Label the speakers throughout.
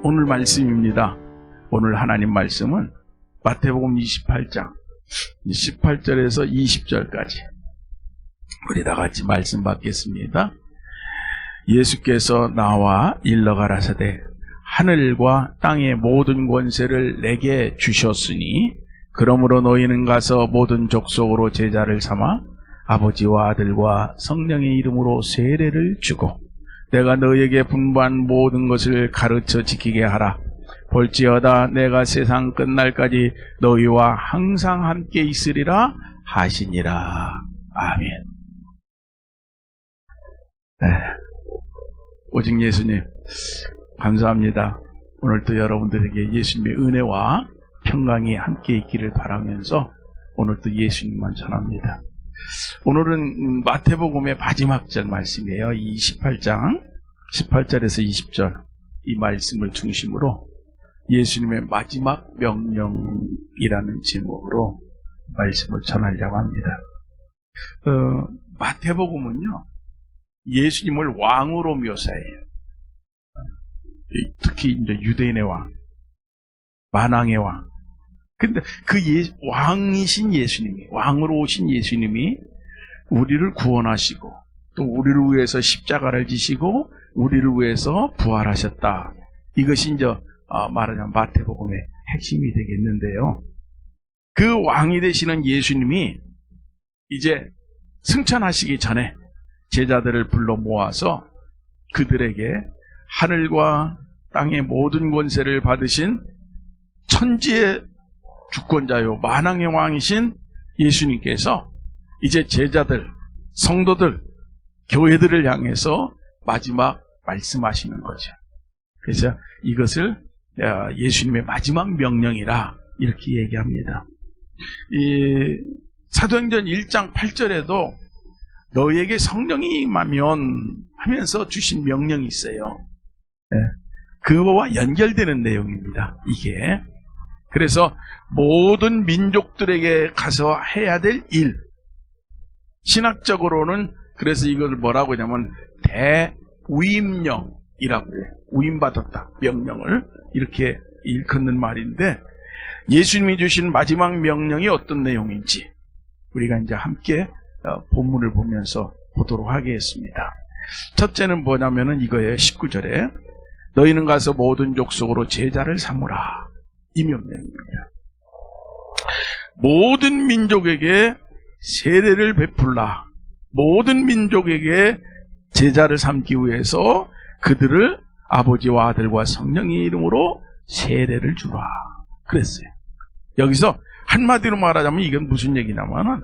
Speaker 1: 오늘 말씀입니다. 오늘 하나님 말씀은 마태복음 28장 18절에서 20절까지 우리 다 같이 말씀 받겠습니다. 예수께서 나와 일러 가라사대 하늘과 땅의 모든 권세를 내게 주셨으니 그러므로 너희는 가서 모든 족속으로 제자를 삼아 아버지와 아들과 성령의 이름으로 세례를 주고 내가 너희에게 분부한 모든 것을 가르쳐 지키게 하라. 볼지어다 내가 세상 끝날까지 너희와 항상 함께 있으리라 하시니라. 아멘. 네. 오직 예수님 감사합니다. 오늘도 여러분들에게 예수님의 은혜와 평강이 함께 있기를 바라면서 오늘도 예수님만 전합니다. 오늘은 마태복음의 마지막 절 말씀이에요. 28장 18절에서 20절 이 말씀을 중심으로 예수님의 마지막 명령이라는 제목으로 말씀을 전하려고 합니다. 마태복음은요 예수님을 왕으로 묘사해요. 특히 이제 유대인의 왕, 만왕의 왕. 근데 그 왕이신 예수님이, 왕으로 오신 예수님이 우리를 구원하시고 또 우리를 위해서 십자가를 지시고 우리를 위해서 부활하셨다. 이것이 이제 말하자면 마태복음의 핵심이 되겠는데요. 그 왕이 되시는 예수님이 이제 승천하시기 전에 제자들을 불러 모아서 그들에게 하늘과 땅의 모든 권세를 받으신 천지의 주권자요 만왕의 왕이신 예수님께서 이제 제자들, 성도들, 교회들을 향해서 마지막 말씀하시는 거죠. 그래서 이것을 예수님의 마지막 명령이라 이렇게 얘기합니다. 이 사도행전 1장 8절에도 너희에게 성령이 임하면 하면서 주신 명령이 있어요. 네. 그거와 연결되는 내용입니다. 이게. 그래서 모든 민족들에게 가서 해야 될 일. 신학적으로는 그래서 이걸 뭐라고 하냐면 대위임령이라고 해요. 위임받았다. 명령을 이렇게 일컫는 말인데 예수님이 주신 마지막 명령이 어떤 내용인지 우리가 이제 함께 본문을 보면서 보도록 하겠습니다. 첫째는 뭐냐면은 이거예요. 19절에 너희는 가서 모든 족속으로 제자를 삼으라. 이 명령입니다. 모든 민족에게 세례를 베풀라. 모든 민족에게 제자를 삼기 위해서 그들을 아버지와 아들과 성령의 이름으로 세례를 주라. 그랬어요. 여기서 한마디로 말하자면 이건 무슨 얘기냐면은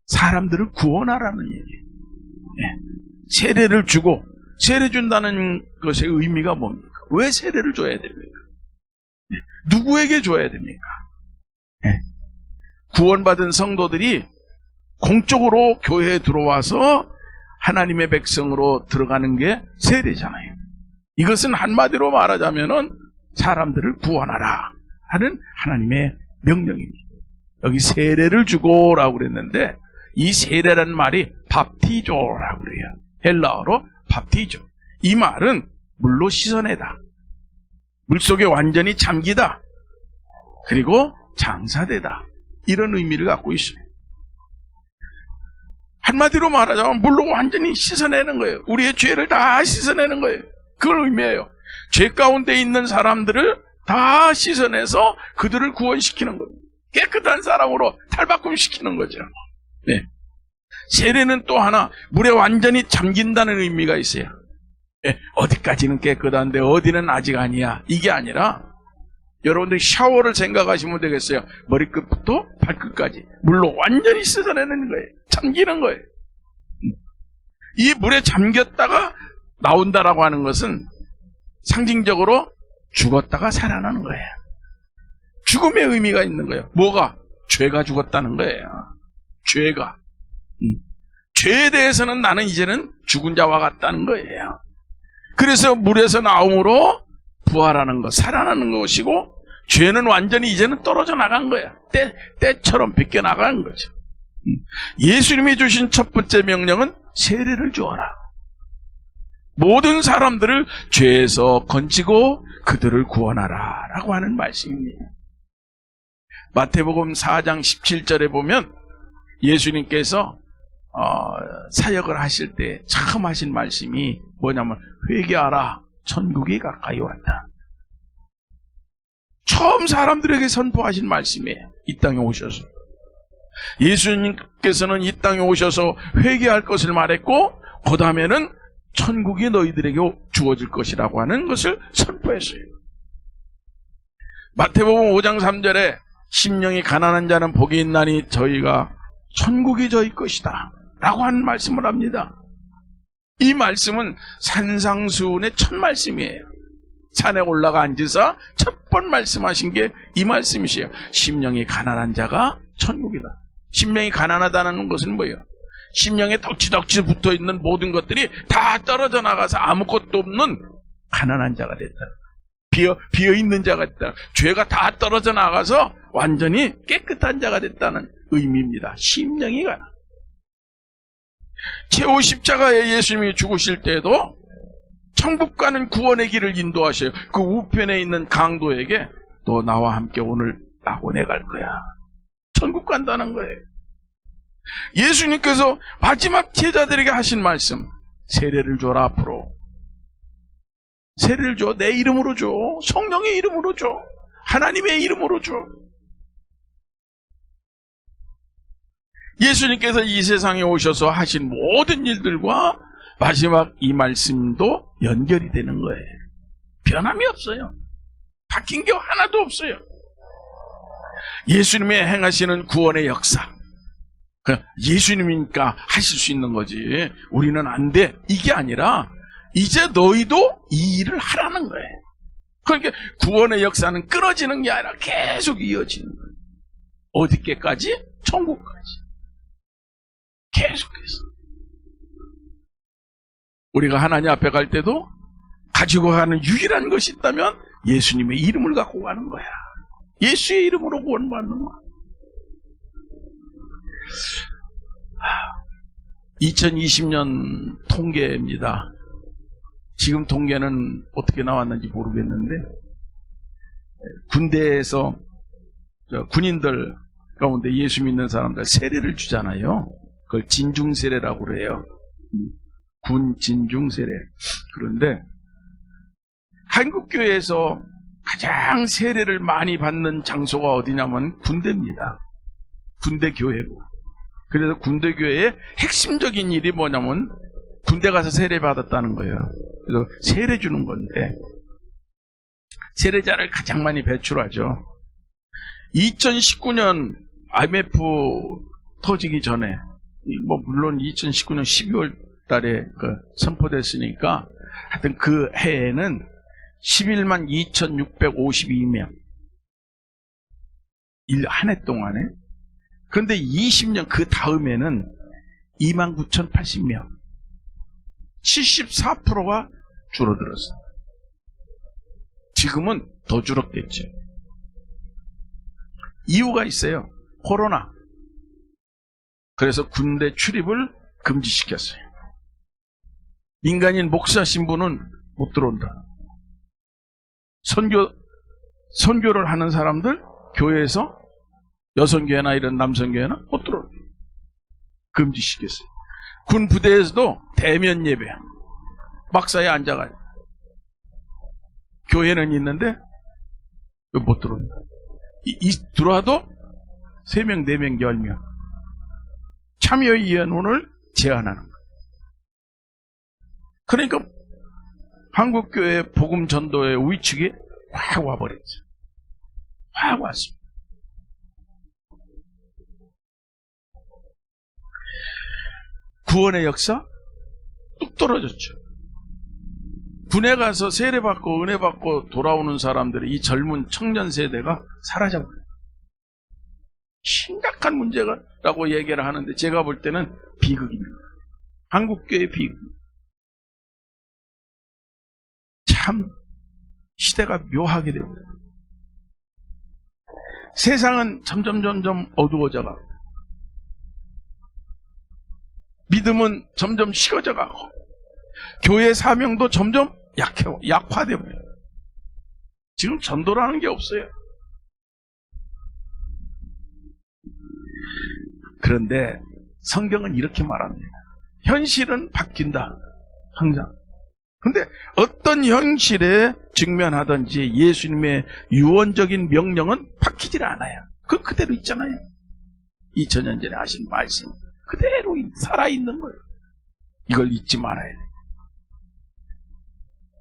Speaker 1: 사람들을 구원하라는 얘기예요. 네. 세례를 주고 세례 준다는 것의 의미가 뭡니까? 왜 세례를 줘야 됩니까? 네. 누구에게 줘야 됩니까? 네. 구원받은 성도들이 공적으로 교회에 들어와서 하나님의 백성으로 들어가는 게 세례잖아요. 이것은 한마디로 말하자면은 사람들을 구원하라 하는 하나님의 명령입니다. 여기 세례를 주고라고 그랬는데 이 세례라는 말이 밥티조라고 그래요. 헬라어로 밥티조. 이 말은 물로 씻어내다. 물속에 완전히 잠기다. 그리고 장사되다. 이런 의미를 갖고 있어요. 한마디로 말하자면 물로 완전히 씻어내는 거예요. 우리의 죄를 다 씻어내는 거예요. 그걸 의미해요. 죄 가운데 있는 사람들을 다 씻어내서 그들을 구원시키는 거예요. 깨끗한 사람으로 탈바꿈시키는 거죠. 네. 세례는 또 하나 물에 완전히 잠긴다는 의미가 있어요. 네. 어디까지는 깨끗한데 어디는 아직 아니야. 이게 아니라 여러분들이 샤워를 생각하시면 되겠어요. 머리끝부터 발끝까지 물로 완전히 씻어내는 거예요. 잠기는 거예요. 이 물에 잠겼다가 나온다라고 하는 것은 상징적으로 죽었다가 살아나는 거예요. 죽음의 의미가 있는 거예요. 뭐가? 죄가 죽었다는 거예요. 죄가. 죄에 대해서는 나는 이제는 죽은 자와 같다는 거예요. 그래서 물에서 나옴으로 부활하는 것, 살아나는 것이고 죄는 완전히 이제는 떨어져 나간 거야. 때처럼 벗겨 나가는 거죠. 예수님이 주신 첫 번째 명령은 세례를 주어라. 모든 사람들을 죄에서 건지고 그들을 구원하라 라고 하는 말씀입니다. 마태복음 4장 17절에 보면 예수님께서 사역을 하실 때 처음 하신 말씀이 뭐냐면 회개하라 천국이 가까이 왔다. 처음 사람들에게 선포하신 말씀이에요. 이 땅에 오셔서 예수님께서는 이 땅에 오셔서 회개할 것을 말했고 그 다음에는 천국이 너희들에게 주어질 것이라고 하는 것을 선포했어요. 마태복음 5장 3절에 심령이 가난한 자는 복이 있나니 저희가 천국이 저희 것이다 라고 하는 말씀을 합니다. 이 말씀은 산상수훈의 첫 말씀이에요. 산에 올라가 앉으사 첫 번 말씀하신 게 이 말씀이시에요. 심령이 가난한 자가 천국이다. 심령이 가난하다는 것은 뭐예요? 심령에 덕지덕지 붙어있는 모든 것들이 다 떨어져 나가서 아무것도 없는 가난한 자가 됐다. 비어있는 자가 됐다. 죄가 다 떨어져 나가서 완전히 깨끗한 자가 됐다는 의미입니다. 심령이 가난. 최후 십자가에 예수님이 죽으실 때도 천국 가는 구원의 길을 인도하셔요. 그 우편에 있는 강도에게 너 나와 함께 오늘 나 보내갈 거야. 천국 간다는 거예요. 예수님께서 마지막 제자들에게 하신 말씀, 세례를 줘라. 앞으로 세례를 줘. 내 이름으로 줘. 성령의 이름으로 줘. 하나님의 이름으로 줘. 예수님께서 이 세상에 오셔서 하신 모든 일들과 마지막 이 말씀도 연결이 되는 거예요. 변함이 없어요. 바뀐 게 하나도 없어요. 예수님의 행하시는 구원의 역사, 예수님이니까 하실 수 있는 거지 우리는 안 돼, 이게 아니라 이제 너희도 이 일을 하라는 거예요. 그러니까 구원의 역사는 끊어지는 게 아니라 계속 이어지는 거예요. 어디께까지? 천국까지. 계속해서. 우리가 하나님 앞에 갈 때도 가지고 가는 유일한 것이 있다면 예수님의 이름을 갖고 가는 거야. 예수의 이름으로 구원받는 거야. 2020년 통계입니다. 지금 통계는 어떻게 나왔는지 모르겠는데 군대에서 군인들 가운데 예수 믿는 사람들 세례를 주잖아요. 그걸 진중세례라고 그래요. 군 진중세례. 그런데 한국교회에서 가장 세례를 많이 받는 장소가 어디냐면 군대입니다. 군대교회고. 그래서 군대교회의 핵심적인 일이 뭐냐면 군대 가서 세례 받았다는 거예요. 그래서 세례 주는 건데 세례자를 가장 많이 배출하죠. 2019년 IMF 터지기 전에 물론 2019년 12월 달에 선포됐으니까 하여튼 그 해에는 11만 2,652명 한 해 동안에. 그런데 20년 그 다음에는 2만 9,080명 74%가 줄어들었어요. 지금은 더 줄었겠죠. 이유가 있어요. 코로나. 그래서 군대 출입을 금지시켰어요. 민간인 목사 신부는 못 들어온다. 선교를 하는 사람들 교회에서 여성교회나 이런 남성교회나 못 들어온다. 금지시켰어요. 군 부대에서도 대면 예배 막사에 앉아가요. 교회는 있는데 못 들어온다. 들어와도 3명, 4명, 10명 참여위원회를 제안하는 거예요. 그러니까 한국교회 복음 전도의 위축이 확 와버렸죠. 확 왔습니다. 구원의 역사 뚝 떨어졌죠. 군에 가서 세례받고 은혜받고 돌아오는 사람들이 이 젊은 청년 세대가 사라져버려요. 심각한 문제라고 얘기를 하는데 제가 볼 때는 비극입니다. 한국교회 비극. 참 시대가 묘하게 됩니다. 세상은 점점 어두워져가고 믿음은 점점 식어져가고 교회 사명도 점점 약화되고 지금 전도라는 게 없어요. 그런데 성경은 이렇게 말합니다. 현실은 바뀐다. 항상. 근데 어떤 현실에 직면하든지 예수님의 유언적인 명령은 바뀌질 않아요. 그건 그대로 있잖아요. 2000년 전에 하신 말씀 그대로 살아있는 거예요. 이걸 잊지 말아야 돼요.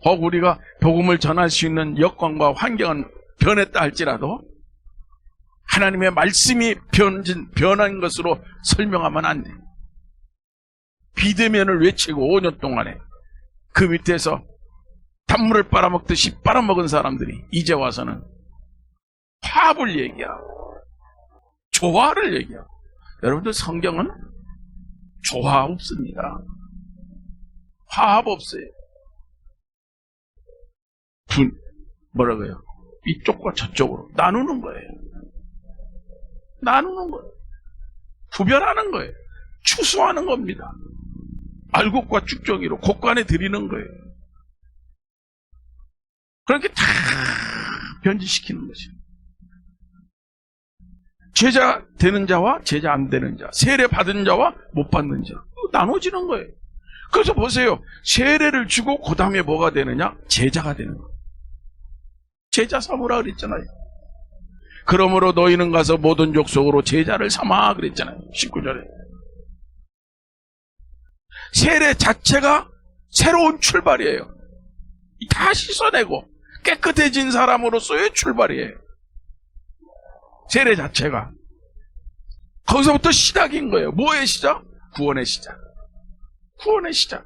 Speaker 1: 혹 우리가 복음을 전할 수 있는 여건과 환경은 변했다 할지라도 하나님의 말씀이 변한 것으로 설명하면 안 돼요. 비대면을 외치고 5년 동안에 그 밑에서 단물을 빨아먹듯이 빨아먹은 사람들이 이제 와서는 화합을 얘기하고 조화를 얘기하고. 여러분들 성경은 조화 없습니다. 화합 없어요. 뭐라고요? 이쪽과 저쪽으로 나누는 거예요. 나누는 거예요. 구별하는 거예요. 추수하는 겁니다. 알곡과 쭉정이로 곡간에 들이는 거예요. 그렇게 다 변질시키는 거죠. 제자 되는 자와 제자 안 되는 자, 세례 받은 자와 못 받는 자, 나눠지는 거예요. 그래서 보세요. 세례를 주고 그 다음에 뭐가 되느냐? 제자가 되는 거예요. 제자 삼으라 그랬잖아요. 그러므로 너희는 가서 모든 족속으로 제자를 삼아 그랬잖아요. 19절에. 세례 자체가 새로운 출발이에요. 다 씻어내고 깨끗해진 사람으로서의 출발이에요. 세례 자체가. 거기서부터 시작인 거예요. 뭐의 시작? 구원의 시작. 구원의 시작.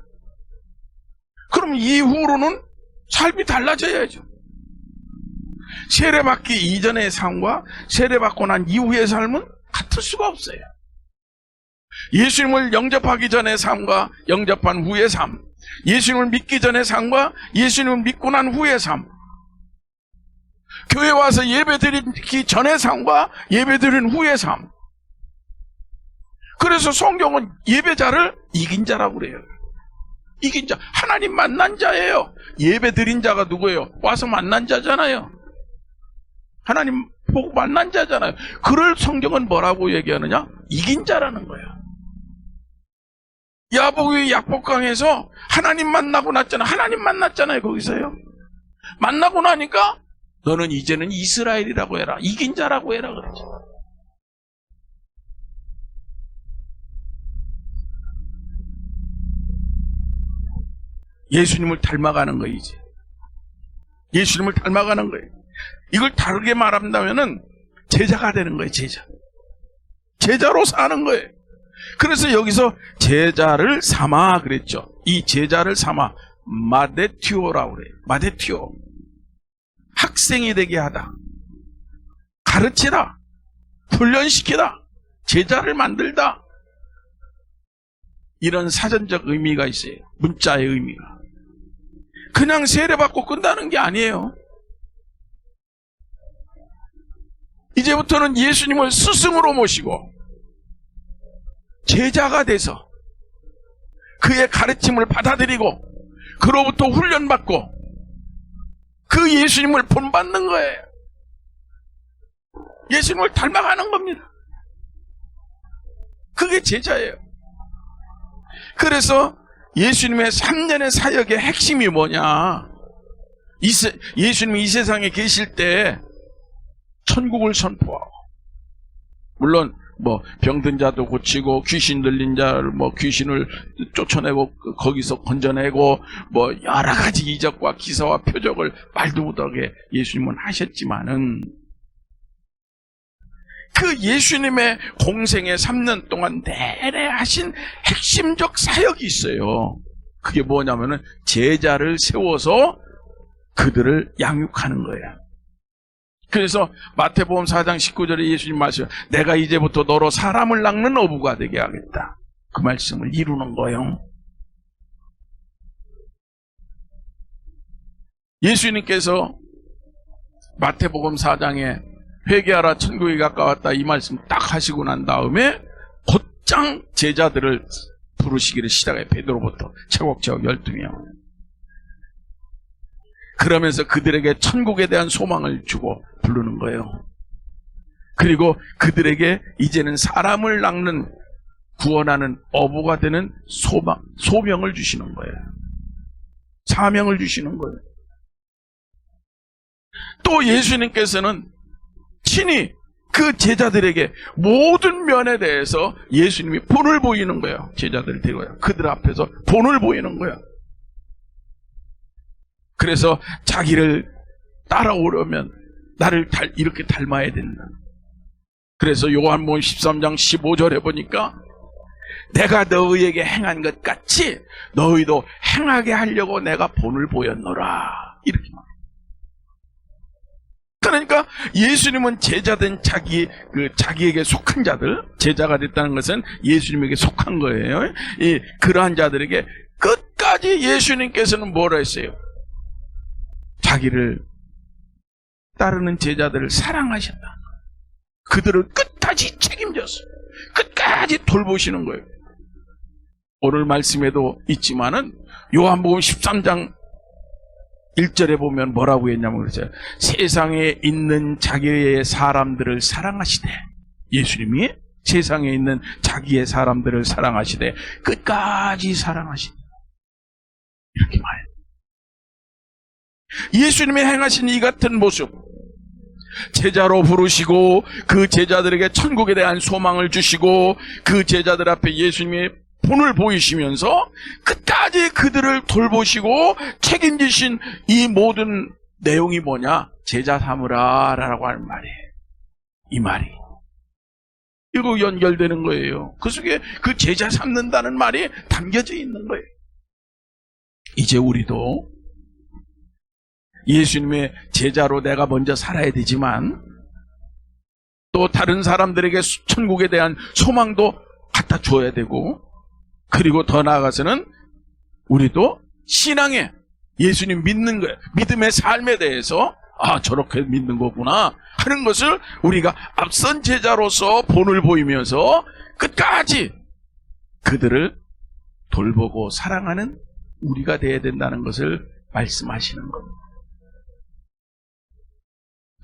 Speaker 1: 그럼 이후로는 삶이 달라져야죠. 세례받기 이전의 삶과 세례받고 난 이후의 삶은 같을 수가 없어요. 예수님을 영접하기 전의 삶과 영접한 후의 삶, 예수님을 믿기 전의 삶과 예수님을 믿고 난 후의 삶, 교회 와서 예배드리기 전의 삶과 예배드린 후의 삶. 그래서 성경은 예배자를 이긴 자라고 그래요. 이긴 자, 하나님 만난 자예요. 예배드린 자가 누구예요? 와서 만난 자잖아요. 하나님 보고 만난 자잖아요. 그를 성경은 뭐라고 얘기하느냐? 이긴 자라는 거예요. 야복의 약복강에서 하나님 만나고 났잖아요. 하나님 만났잖아요. 거기서요. 만나고 나니까 너는 이제는 이스라엘이라고 해라. 이긴 자라고 해라 그러죠. 예수님을 닮아가는 거예요. 이제 예수님을 닮아가는 거예요. 이걸 다르게 말한다면은 제자가 되는 거예요. 제자로 사는 거예요. 그래서 여기서 제자를 삼아 그랬죠. 이 제자를 삼아 마데티오라고 그래요. 마데티오. 학생이 되게 하다. 가르치다. 훈련시키다. 제자를 만들다. 이런 사전적 의미가 있어요. 문자의 의미가. 그냥 세례받고 끝나는 게 아니에요. 이제부터는 예수님을 스승으로 모시고 제자가 돼서 그의 가르침을 받아들이고 그로부터 훈련받고 그 예수님을 본받는 거예요. 예수님을 닮아가는 겁니다. 그게 제자예요. 그래서 예수님의 3년의 사역의 핵심이 뭐냐? 예수님이 이 세상에 계실 때 천국을 선포하고, 물론 병든 자도 고치고 귀신 들린 자를 귀신을 쫓아내고 거기서 건져내고 여러 가지 이적과 기사와 표적을 말도 못하게 예수님은 하셨지만은 그 예수님의 공생의 3년 동안 내내 하신 핵심적 사역이 있어요. 그게 뭐냐면은 제자를 세워서 그들을 양육하는 거예요. 그래서 마태복음 4장 19절에 예수님 말씀, 내가 이제부터 너로 사람을 낚는 어부가 되게 하겠다. 그 말씀을 이루는 거예요. 예수님께서 마태복음 4장에 회개하라 천국이 가까웠다 이 말씀 딱 하시고 난 다음에 곧장 제자들을 부르시기를 시작해. 베드로부터 차곡차곡 12명. 그러면서 그들에게 천국에 대한 소망을 주고 부르는 거예요. 그리고 그들에게 이제는 사람을 낚는 구원하는 어부가 되는 소명을 주시는 거예요. 사명을 주시는 거예요. 또 예수님께서는 친히 그 제자들에게 모든 면에 대해서 예수님이 본을 보이는 거예요. 제자들을 데리고 그들 앞에서 본을 보이는 거예요. 그래서 자기를 따라오려면 나를 이렇게 닮아야 된다. 그래서 요한복음 13장 15절에 보니까 내가 너희에게 행한 것 같이 너희도 행하게 하려고 내가 본을 보였노라. 이렇게 말해요. 그러니까 예수님은 제자된 자기에게 속한 자들, 제자가 됐다는 것은 예수님에게 속한 거예요. 그러한 자들에게 끝까지 예수님께서는 뭐라 했어요? 자기를 따르는 제자들을 사랑하셨다. 그들을 끝까지 책임졌어요. 끝까지 돌보시는 거예요. 오늘 말씀에도 있지만은 요한복음 13장 1절에 보면 뭐라고 했냐면 그러죠. 세상에 있는 자기의 사람들을 사랑하시되, 예수님이 세상에 있는 자기의 사람들을 사랑하시되 끝까지 사랑하시다. 이렇게 말해요. 예수님이 행하신 이 같은 모습, 제자로 부르시고 그 제자들에게 천국에 대한 소망을 주시고 그 제자들 앞에 예수님이 본을 보이시면서 끝까지 그들을 돌보시고 책임지신 이 모든 내용이 뭐냐? 제자 삼으라 라고 하는 말이에요. 이 말이 이거 연결되는 거예요. 그 속에 그 제자 삼는다는 말이 담겨져 있는 거예요. 이제 우리도 예수님의 제자로 내가 먼저 살아야 되지만 또 다른 사람들에게 천국에 대한 소망도 갖다 줘야 되고, 그리고 더 나아가서는 우리도 신앙에 예수님 믿는 거예요. 믿음의 삶에 대해서 저렇게 믿는 거구나 하는 것을 우리가 앞선 제자로서 본을 보이면서 끝까지 그들을 돌보고 사랑하는 우리가 되어야 된다는 것을 말씀하시는 겁니다.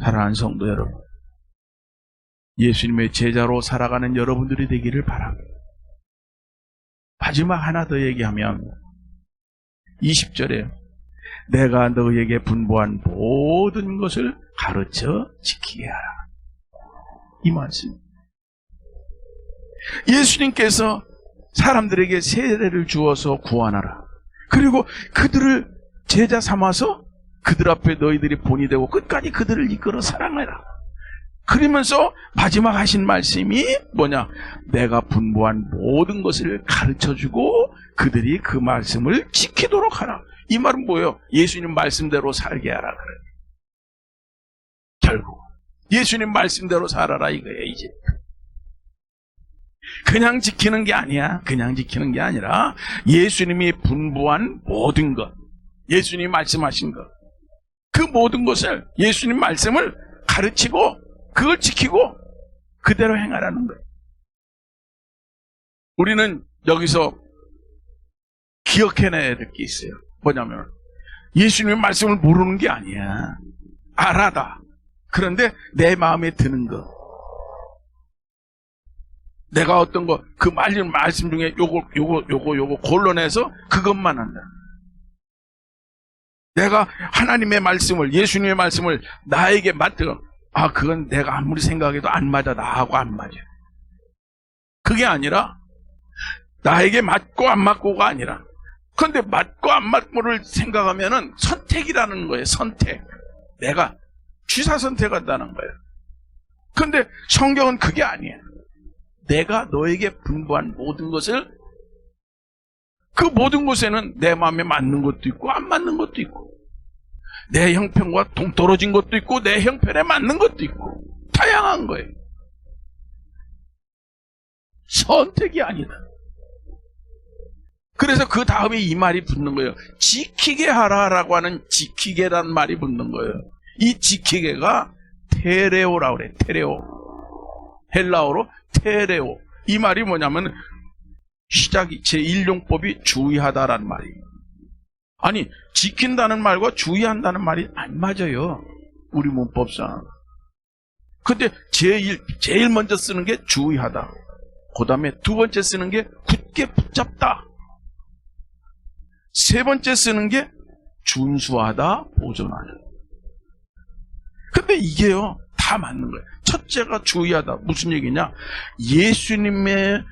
Speaker 1: 사랑하는 성도 여러분, 예수님의 제자로 살아가는 여러분들이 되기를 바랍니다. 마지막 하나 더 얘기하면 20절에 내가 너희에게 분부한 모든 것을 가르쳐 지키게 하라. 이 말씀. 예수님께서 사람들에게 세례를 주어서 구원하라. 그리고 그들을 제자 삼아서 그들 앞에 너희들이 본이 되고 끝까지 그들을 이끌어 사랑해라. 그러면서 마지막 하신 말씀이 뭐냐? 내가 분부한 모든 것을 가르쳐주고 그들이 그 말씀을 지키도록 하라. 이 말은 뭐예요? 예수님 말씀대로 살게 하라 그래요. 결국 예수님 말씀대로 살아라 이거예요. 이제 그냥 지키는 게 아니야. 그냥 지키는 게 아니라 예수님이 분부한 모든 것, 예수님이 말씀하신 것, 그 모든 것을 예수님 말씀을 가르치고 그걸 지키고 그대로 행하라는 거예요. 우리는 여기서 기억해내야 될 게 있어요. 뭐냐면 예수님의 말씀을 모르는 게 아니야. 알아다. 그런데 내 마음에 드는 거, 내가 어떤 거, 그 말씀 중에 요거 골라내서 그것만 한다. 내가 하나님의 말씀을, 예수님의 말씀을 나에게 맡겨. 그건 내가 아무리 생각해도 안 맞아. 나하고 안 맞아. 그게 아니라 나에게 맞고 안 맞고가 아니라, 그런데 맞고 안 맞고를 생각하면은 선택이라는 거예요. 선택. 내가 취사 선택한다는 거예요. 그런데 성경은 그게 아니에요. 내가 너에게 분부한 모든 것을, 그 모든 것에는 내 마음에 맞는 것도 있고 안 맞는 것도 있고, 내 형편과 동떨어진 것도 있고 내 형편에 맞는 것도 있고 다양한 거예요. 선택이 아니다. 그래서 그 다음에 이 말이 붙는 거예요. 지키게 하라라고 하는 지키게라는 말이 붙는 거예요. 이 지키게가 테레오라고 그래. 테레오. 헬라어로 테레오. 이 말이 뭐냐면 시작이 제1용법이 주의하다라는 말이에요. 아니, 지킨다는 말과 주의한다는 말이 안 맞아요. 우리 문법상. 근데 제일 먼저 쓰는 게 주의하다. 그 다음에 두 번째 쓰는 게 굳게 붙잡다. 세 번째 쓰는 게 준수하다, 보존하다. 근데 이게요, 다 맞는 거예요. 첫째가 주의하다. 무슨 얘기냐? 예수님을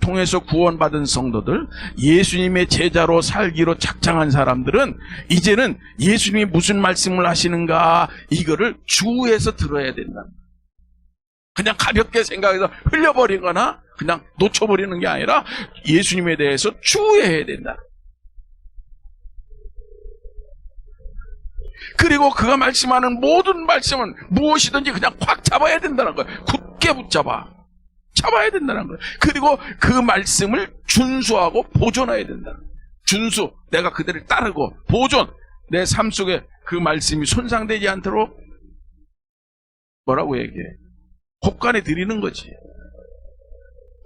Speaker 1: 통해서 구원받은 성도들, 예수님의 제자로 살기로 작정한 사람들은 이제는 예수님이 무슨 말씀을 하시는가, 이거를 주의해서 들어야 된다. 그냥 가볍게 생각해서 흘려버리거나 그냥 놓쳐버리는 게 아니라 예수님에 대해서 주의해야 된다. 그리고 그가 말씀하는 모든 말씀은 무엇이든지 그냥 꽉 잡아야 된다는 거예요. 굳게 붙잡아. 잡아야 된다는 거예요. 그리고 그 말씀을 준수하고 보존해야 된다. 준수, 내가 그들을 따르고, 보존, 내 삶 속에 그 말씀이 손상되지 않도록 뭐라고 얘기해? 곳간에 드리는 거지.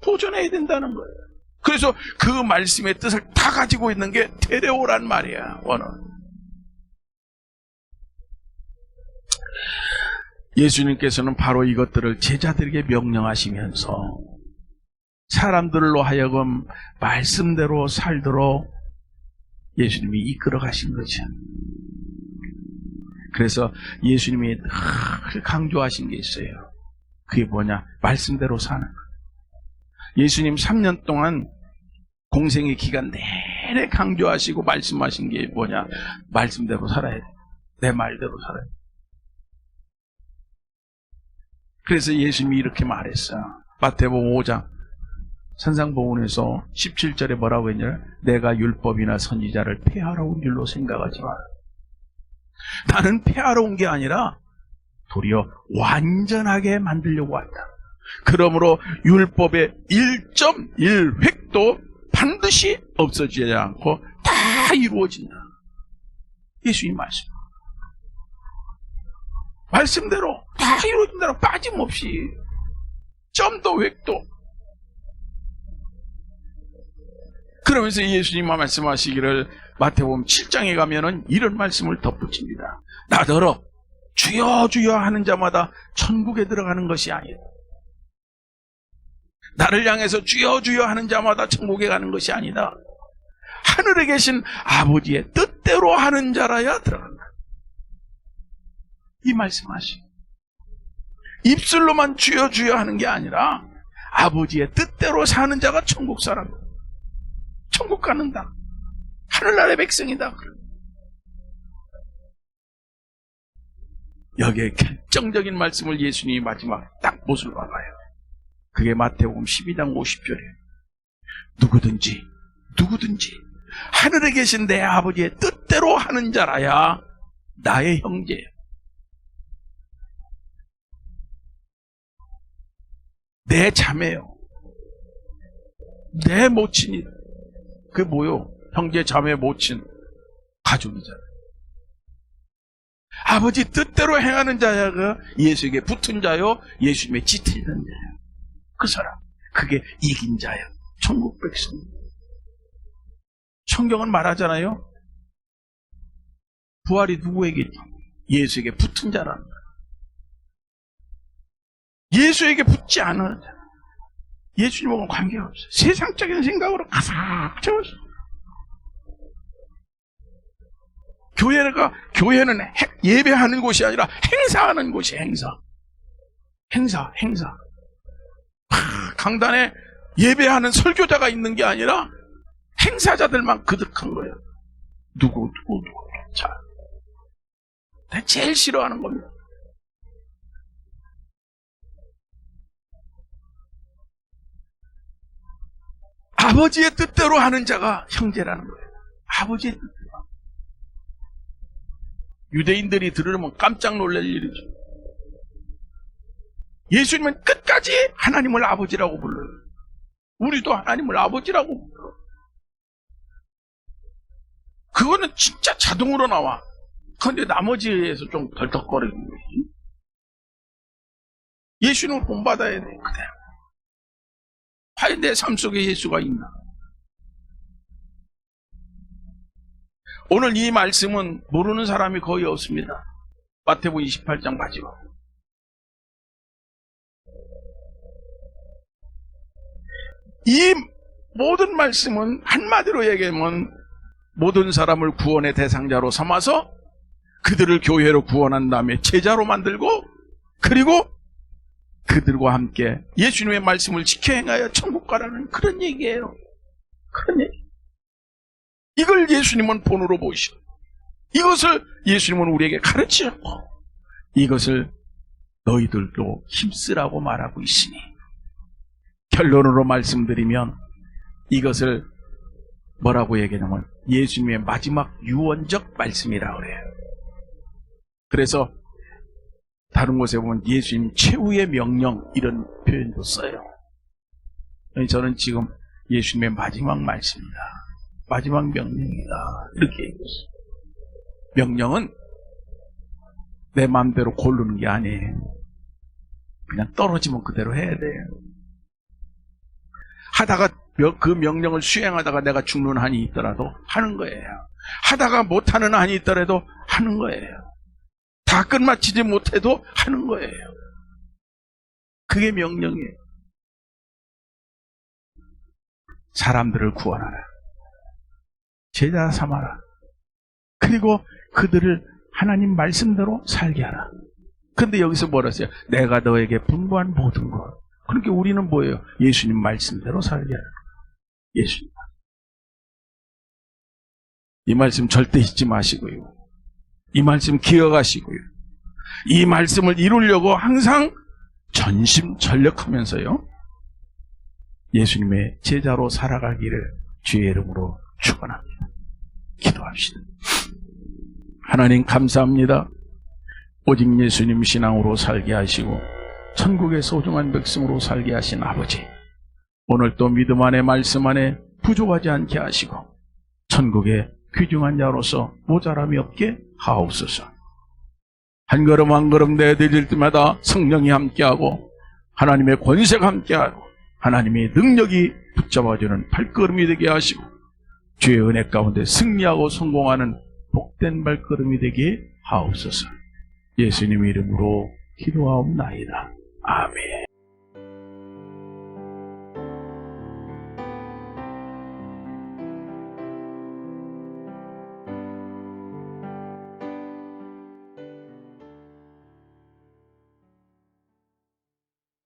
Speaker 1: 보존해야 된다는 거예요. 그래서 그 말씀의 뜻을 다 가지고 있는 게 테레오란 말이야. 원어는. 예수님께서는 바로 이것들을 제자들에게 명령하시면서 사람들로 하여금 말씀대로 살도록 예수님이 이끌어 가신 거죠. 그래서 예수님이 늘 강조하신 게 있어요. 그게 뭐냐? 말씀대로 사는 거. 예수님 3년 동안 공생의 기간 내내 강조하시고 말씀하신 게 뭐냐? 말씀대로 살아야 돼. 내 말대로 살아야 돼. 그래서 예수님이 이렇게 말했어. 마태복음 5장 산상보훈에서 17절에 뭐라고 했냐? 내가 율법이나 선지자를 폐하러 온 일로 생각하지 마라. 나는 폐하러 온 게 아니라 도리어 완전하게 만들려고 왔다. 그러므로 율법의 1.1획도 반드시 없어지지 않고 다 이루어진다. 예수님 말씀. 말씀대로 다 이루어진다는 빠짐없이 점도 획도. 그러면서 예수님이 말씀하시기를 마태복음 7장에 가면은 이런 말씀을 덧붙입니다. 나더러 주여 주여 하는 자마다 천국에 들어가는 것이 아니다. 나를 향해서 주여 주여 하는 자마다 천국에 가는 것이 아니다. 하늘에 계신 아버지의 뜻대로 하는 자라야 들어간다. 이 말씀하시. 입술로만 주여 주여 하는 게 아니라 아버지의 뜻대로 사는 자가 천국 사람. 천국 가는다. 하늘나라의 백성이다. 여기에 결정적인 말씀을 예수님이 마지막 딱 못을 박아요. 그게 마태복음 12장 50절이에요. 누구든지 하늘에 계신 내 아버지의 뜻대로 하는 자라야 나의 형제예요. 내 자매요. 내 모친이다. 그게 뭐요? 형제, 자매, 모친, 가족이잖아요. 아버지 뜻대로 행하는 자야, 그 예수에게 붙은 자요, 예수님의 짙은 자요. 그 사람, 그게 이긴 자야. 천국 백성. 성경은 말하잖아요. 부활이 누구에게? 예수에게 붙은 자라는 거야. 예수에게 붙지 않은 자. 예수님하고는 관계없어요. 세상적인 생각으로 가득 채웠어. 교회는 예배하는 곳이 아니라 행사하는 곳이 행사. 강단에 예배하는 설교자가 있는 게 아니라 행사자들만 그득한 거예요. 누구. 자, 내가 제일 싫어하는 겁니다. 아버지의 뜻대로 하는 자가 형제라는 거예요. 아버지의 뜻대로. 유대인들이 들으면 깜짝 놀랄 일이죠. 예수님은 끝까지 하나님을 아버지라고 불러요. 우리도 하나님을 아버지라고 불러. 그거는 진짜 자동으로 나와. 그런데 나머지에서 좀 덜떡거리는 거지. 예수님을 본받아야 돼. 그대로. 과연 내 삶 속에 예수가 있나? 오늘 이 말씀은 모르는 사람이 거의 없습니다. 마태복음 28장 마지막. 이 모든 말씀은 한마디로 얘기하면 모든 사람을 구원의 대상자로 삼아서 그들을 교회로 구원한 다음에 제자로 만들고, 그리고 그들과 함께 예수님의 말씀을 지켜 행하여 천국 가라는 그런 얘기예요. 그런 얘기. 이걸 예수님은 본으로 보시고, 이것을 예수님은 우리에게 가르치셨고, 이것을 너희들도 힘쓰라고 말하고 있으니, 결론으로 말씀드리면 이것을 뭐라고 얘기하냐면 예수님의 마지막 유언적 말씀이라고 그래요. 그래서 다른 곳에 보면 예수님 최후의 명령 이런 표현도 써요. 저는 지금 예수님의 마지막 말씀이다, 마지막 명령이다 이렇게 얘기했어요. 명령은 내 마음대로 고르는 게 아니에요. 그냥 떨어지면 그대로 해야 돼요. 하다가 그 명령을 수행하다가 내가 죽는 한이 있더라도 하는 거예요. 하다가 못하는 한이 있더라도 하는 거예요. 다 끝마치지 못해도 하는 거예요. 그게 명령이에요. 사람들을 구원하라, 제자 삼아라, 그리고 그들을 하나님 말씀대로 살게 하라. 근데 여기서 뭐라 했어요? 내가 너에게 분부한 모든 것. 그렇게 우리는 뭐예요? 예수님 말씀대로 살게 하라. 예수님. 이 말씀 절대 잊지 마시고요. 이 말씀 기억하시고요. 이 말씀을 이루려고 항상 전심전력하면서요, 예수님의 제자로 살아가기를 주의 이름으로 축원합니다. 기도합시다. 하나님 감사합니다. 오직 예수님 신앙으로 살게 하시고 천국의 소중한 백성으로 살게 하신 아버지, 오늘 또 믿음 안에 말씀 안에 부족하지 않게 하시고 천국의 귀중한 자로서 모자람이 없게 하옵소서. 한 걸음 한 걸음 내디딜 때마다 성령이 함께하고 하나님의 권세가 함께하고 하나님의 능력이 붙잡아주는 발걸음이 되게 하시고 주의 은혜 가운데 승리하고 성공하는 복된 발걸음이 되게 하옵소서. 예수님 이름으로 기도하옵나이다. 아멘.